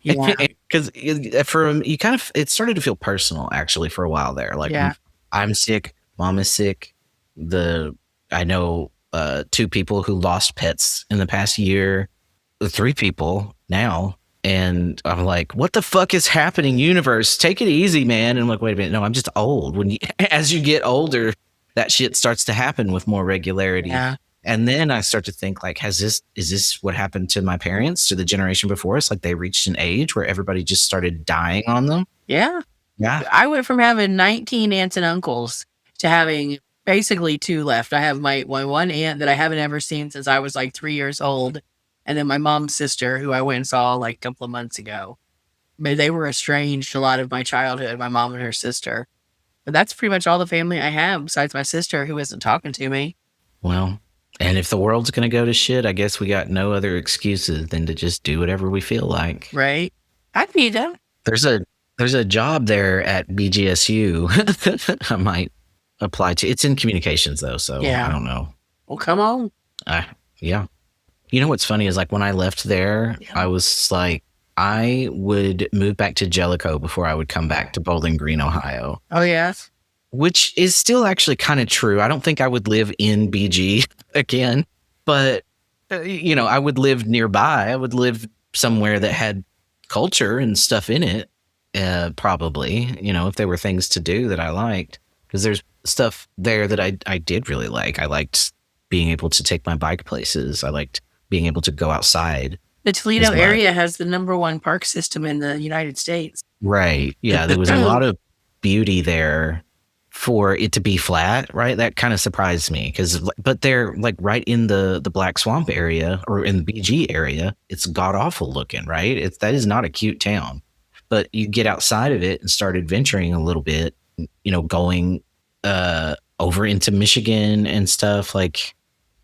Yeah. Because it started to feel personal actually for a while there. Like Yeah. I'm sick, mom is sick. I know 2 people who lost pets in the past year, 3 people now. And I'm like, what the fuck is happening, universe? Take it easy, man. And I'm like, wait a minute. No, I'm just old. As you get older, that shit starts to happen with more regularity. Yeah. And then I start to think like, is this what happened to my parents, to the generation before us? Like they reached an age where everybody just started dying on them. Yeah. Yeah. I went from having 19 aunts and uncles to having basically 2 left. I have my one aunt that I haven't ever seen since I was like 3 years old. And then my mom's sister, who I went and saw like a couple of months ago. But they were estranged a lot of my childhood, my mom and her sister. But that's pretty much all the family I have besides my sister who isn't talking to me. Well, and if the world's going to go to shit, I guess we got no other excuses than to just do whatever we feel like. Right. I'd be them. There's a job there at BGSU I might apply to. It's in communications though, so Yeah. I don't know. Well, come on. Yeah. You know what's funny is like when I left there, Yeah. I was like, I would move back to Jellicoe before I would come back to Bowling Green, Ohio. Oh, yes. Which is still actually kind of true. I don't think I would live in BG again, but I would live nearby. I would live somewhere that had culture and stuff in it. Probably, if there were things to do that I liked, because there's stuff there that I did really like. I liked being able to take my bike places. I liked being able to go outside. The Toledo area has the #1 park system in the United States. Right. Yeah. There was a lot of beauty there for it to be flat. Right. That kind of surprised me but they're like right in the Black Swamp area or in the BG area. It's god awful looking. Right. That is not a cute town, but you get outside of it and start adventuring a little bit, going over into Michigan and stuff. Like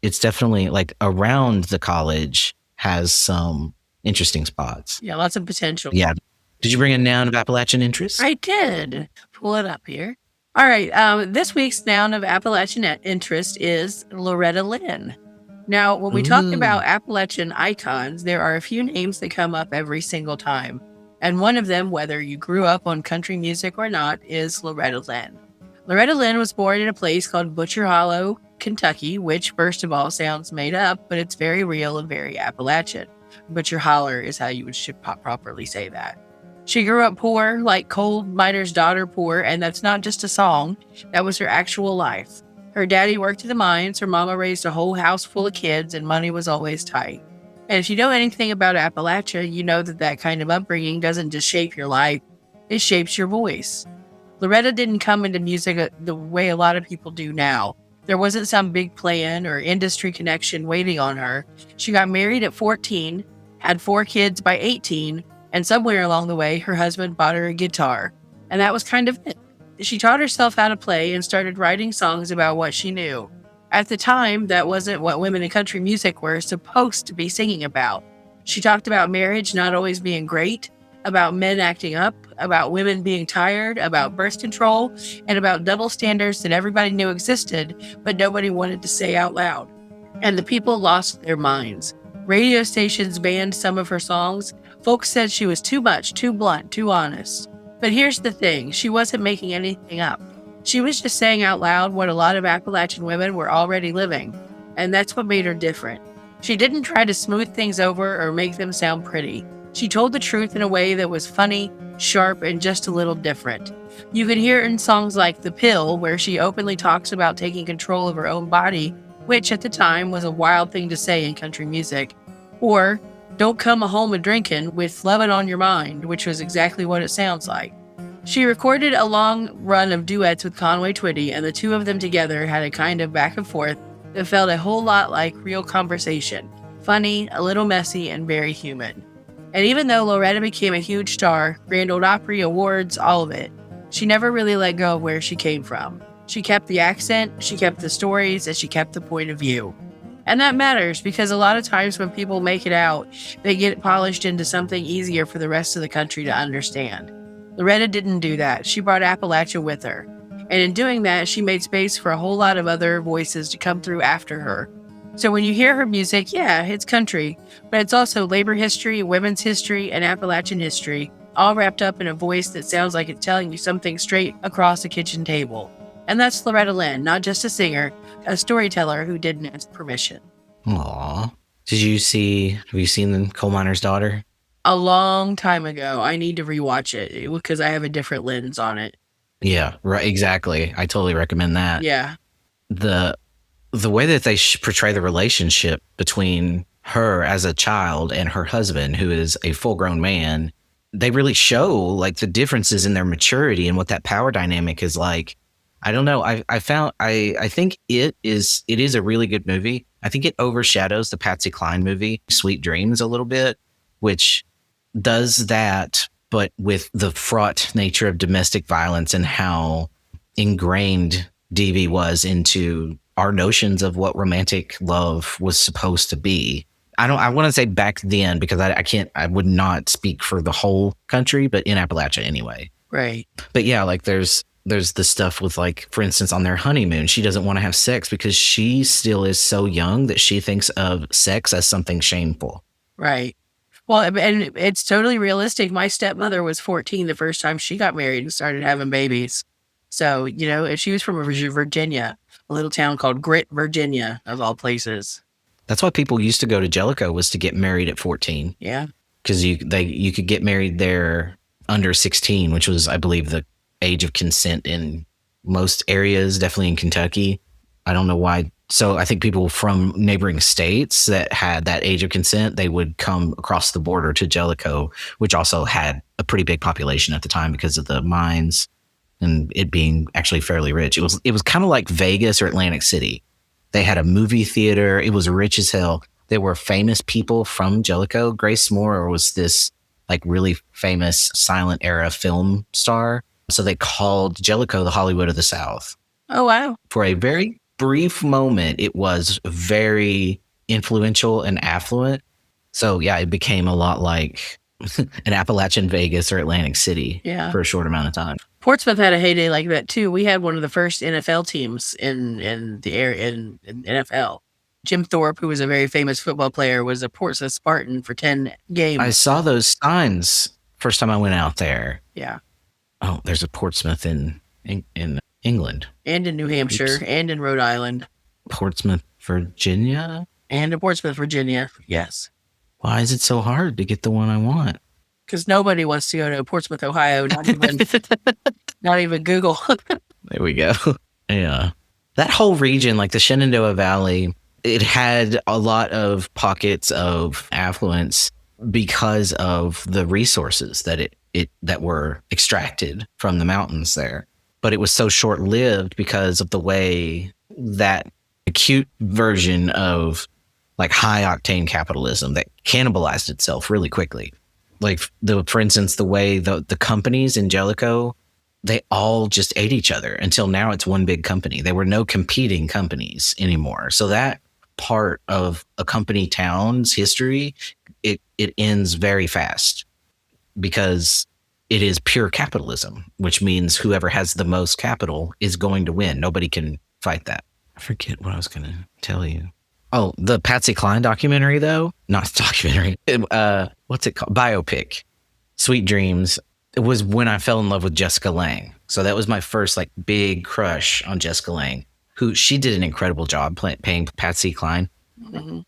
it's definitely like around the college has some interesting spots. Yeah, lots of potential. Yeah. Did you bring a noun of Appalachian interest? I did. Pull it up here. All right. This week's noun of Appalachian interest is Loretta Lynn. Now, when we talk about Appalachian icons, there are a few names that come up every single time. And one of them, whether you grew up on country music or not, is Loretta Lynn. Loretta Lynn was born in a place called Butcher Hollow, Kentucky, which, first of all, sounds made up, but it's very real and very Appalachian. but your holler is how you should properly say that. She grew up poor, like coal miner's daughter poor, and that's not just a song. That was her actual life. Her daddy worked in the mines, her mama raised a whole house full of kids, and money was always tight. And if you know anything about Appalachia, you know that that kind of upbringing doesn't just shape your life, it shapes your voice. Loretta didn't come into music the way a lot of people do now. There wasn't some big plan or industry connection waiting on her. She got married at 14, had 4 kids by 18, and somewhere along the way, her husband bought her a guitar. And that was kind of it. She taught herself how to play and started writing songs about what she knew. At the time, that wasn't what women in country music were supposed to be singing about. She talked about marriage not always being great, about men acting up, about women being tired, about birth control, and about double standards that everybody knew existed, but nobody wanted to say out loud. And the people lost their minds. Radio stations banned some of her songs. Folks said she was too much, too blunt, too honest. But here's the thing, she wasn't making anything up. She was just saying out loud what a lot of Appalachian women were already living, and that's what made her different. She didn't try to smooth things over or make them sound pretty. She told the truth in a way that was funny, sharp, and just a little different. You could hear it in songs like The Pill, where she openly talks about taking control of her own body, which at the time was a wild thing to say in country music. Or Don't Come Home a Drinkin' with Lovin' on Your Mind, which was exactly what it sounds like. She recorded a long run of duets with Conway Twitty, and the two of them together had a kind of back and forth that felt a whole lot like real conversation. Funny, a little messy, and very human. And even though Loretta became a huge star, Grand Ole Opry, awards, all of it, she never really let go of where she came from. She kept the accent, she kept the stories, and she kept the point of view. And that matters because a lot of times when people make it out, they get it polished into something easier for the rest of the country to understand. Loretta didn't do that. She brought Appalachia with her. And in doing that, she made space for a whole lot of other voices to come through after her. So when you hear her music, yeah, it's country, but it's also labor history, women's history, and Appalachian history, all wrapped up in a voice that sounds like it's telling you something straight across a kitchen table. And that's Loretta Lynn, not just a singer, a storyteller who didn't ask permission. Aw. Have you seen the Coal Miner's Daughter? A long time ago. I need to rewatch it because I have a different lens on it. Yeah, right. Exactly. I totally recommend that. Yeah. The way that they portray the relationship between her as a child and her husband, who is a full-grown man, they really show like the differences in their maturity and what that power dynamic is like. I don't know. I think it is a really good movie. I think it overshadows the Patsy Cline movie, Sweet Dreams, a little bit, which does that, but with the fraught nature of domestic violence and how ingrained DV was into our notions of what romantic love was supposed to be. I want to say back then because I would not speak for the whole country, but in Appalachia anyway. Right. But yeah, like there's the stuff with, like, for instance, on their honeymoon, she doesn't want to have sex because she still is so young that she thinks of sex as something shameful. Right. Well, and it's totally realistic. My stepmother was 14 the first time she got married and started having babies. So, you know, she was from Virginia, a little town called Grit, Virginia, of all places. That's why people used to go to Jellicoe, was to get married at 14. Yeah. Because you could get married there under 16, which was, I believe, the age of consent in most areas, definitely in Kentucky. I don't know why. So I think people from neighboring states that had that age of consent, they would come across the border to Jellicoe, which also had a pretty big population at the time because of the mines and it being actually fairly rich. It was kind of like Vegas or Atlantic City. They had a movie theater. It was rich as hell. There were famous people from Jellicoe. Grace Moore was this like really famous silent era film star. So they called Jellicoe the Hollywood of the South. Oh, wow. For a very brief moment, it was very influential and affluent. So yeah, it became a lot like an Appalachian Vegas or Atlantic City for a short amount of time. Portsmouth had a heyday like that too. We had one of the first NFL teams in the area in NFL. Jim Thorpe, who was a very famous football player, was a Portsmouth Spartan for 10 games. I saw those signs first time I went out there. Yeah. Oh, there's a Portsmouth in England. And in New Hampshire. And in Rhode Island. Portsmouth, Virginia? And in Portsmouth, Virginia. Yes. Why is it so hard to get the one I want? Because nobody wants to go to Portsmouth, Ohio. Not even Google. There we go. Yeah. That whole region, like the Shenandoah Valley, it had a lot of pockets of affluence because of the resources that that were extracted from the mountains there. But it was so short-lived because of the way that acute version of like high octane capitalism that cannibalized itself really quickly. Like for instance, the way the companies in Jellicoe, they all just ate each other until now it's one big company. There were no competing companies anymore. So that part of a company town's history, it ends very fast because it is pure capitalism, which means whoever has the most capital is going to win. Nobody can fight that. I forget what I was going to tell you. Oh, the Patsy Cline documentary, though? Not documentary. What's it called? Biopic. Sweet Dreams. It was when I fell in love with Jessica Lange. So that was my first like big crush on Jessica Lange, who she did an incredible job playing Patsy Cline. Mm-hmm.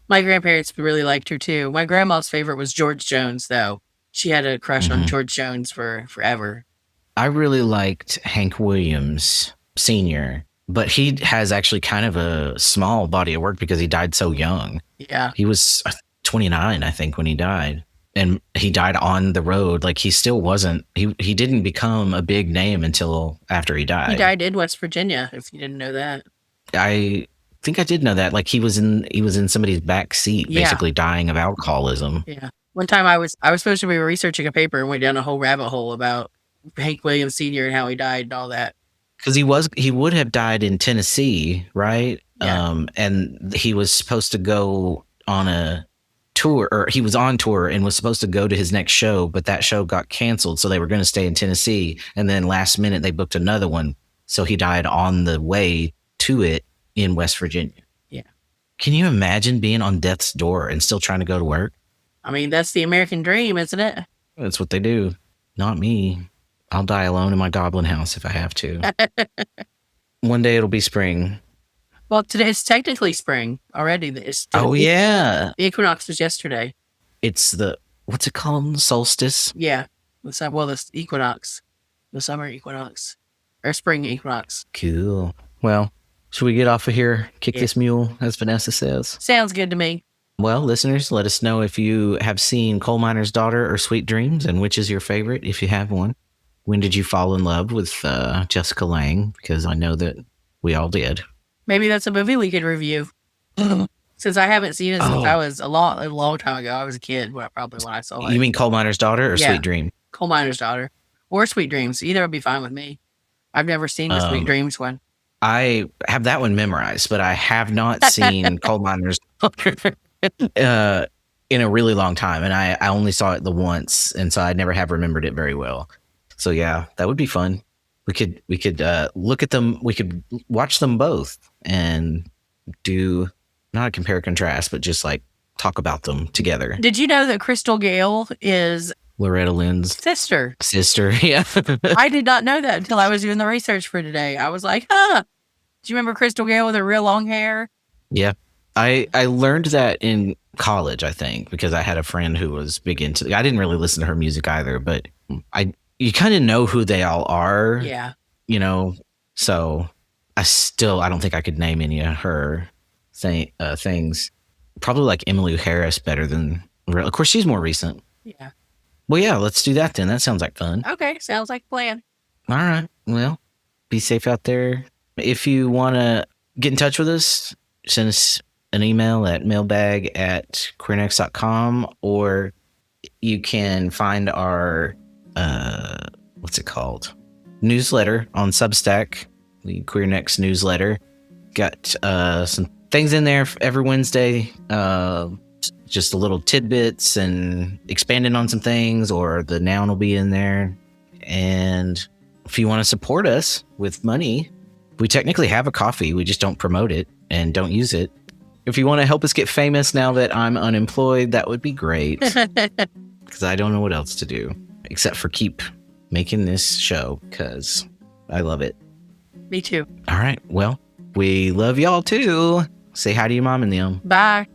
My grandparents really liked her too. My grandma's favorite was George Jones, though. She had a crush on George Jones for forever. I really liked Hank Williams Sr., but he has actually kind of a small body of work because he died so young. Yeah. He was 29, I think, when he died. And he died on the road. Like he still wasn't, he didn't become a big name until after he died. He died in West Virginia, if you didn't know that. I think I did know that. Like he was in somebody's back seat, basically dying of alcoholism. Yeah. One time I was supposed to be researching a paper and went down a whole rabbit hole about Hank Williams Sr. and how he died and all that. Because he would have died in Tennessee, right? Yeah. And he was supposed to go on a tour, or he was on tour and was supposed to go to his next show, but that show got canceled. So they were going to stay in Tennessee. And then last minute they booked another one. So he died on the way to it in West Virginia. Yeah. Can you imagine being on death's door and still trying to go to work? I mean, that's the American dream, isn't it? That's what they do. Not me. I'll die alone in my goblin house if I have to. One day it'll be spring. Well, today it's technically spring already. Yeah. The equinox was yesterday. It's what's it called? Solstice? Yeah. The equinox. The summer equinox. Or spring equinox. Cool. Well, should we get off of here? Kick this mule, as Vanessa says. Sounds good to me. Well, listeners, let us know if you have seen Coal Miner's Daughter or Sweet Dreams, and which is your favorite, if you have one. When did you fall in love with Jessica Lange? Because I know that we all did. Maybe that's a movie we could review. Since I haven't seen it since I was a long time ago. I was a kid probably when I saw it. You mean Coal Miner's Daughter or Sweet Dream? Coal Miner's Daughter. Or Sweet Dreams. Either would be fine with me. I've never seen the Sweet Dreams one. I have that one memorized, but I have not seen Coal Miner's Daughter in a really long time. And I only saw it the once, and so I never have remembered it very well. So yeah, that would be fun. We could look at them. We could watch them both and do not a compare contrast, but just like talk about them together. Did you know that Crystal Gale is Loretta Lynn's sister? Yeah. I did not know that until I was doing the research for today. I was like, huh. Do you remember Crystal Gale with her real long hair? Yeah. I learned that in college, I think, because I had a friend who was big into I didn't really listen to her music either, but you kind of know who they all are. Yeah. You know, so I don't think I could name any of her things. Probably like Emmylou Harris better than, of course, she's more recent. Yeah. Well, yeah, let's do that then. That sounds like fun. Okay. Sounds like a plan. All right. Well, be safe out there. If you want to get in touch with us, send us an email at mailbag@queernext.com, or you can find our what's it called? Newsletter on Substack, the Queer Next newsletter. Got some things in there for every Wednesday, just a little tidbits and expanding on some things, or the noun will be in there. And if you want to support us with money, we technically have a coffee. We just don't promote it and don't use it. If you want to help us get famous now that I'm unemployed, that would be great. Because I don't know what else to do except for keep making this show, because I love it. Me too. All right. Well, we love y'all too. Say hi to your mom and them. Bye.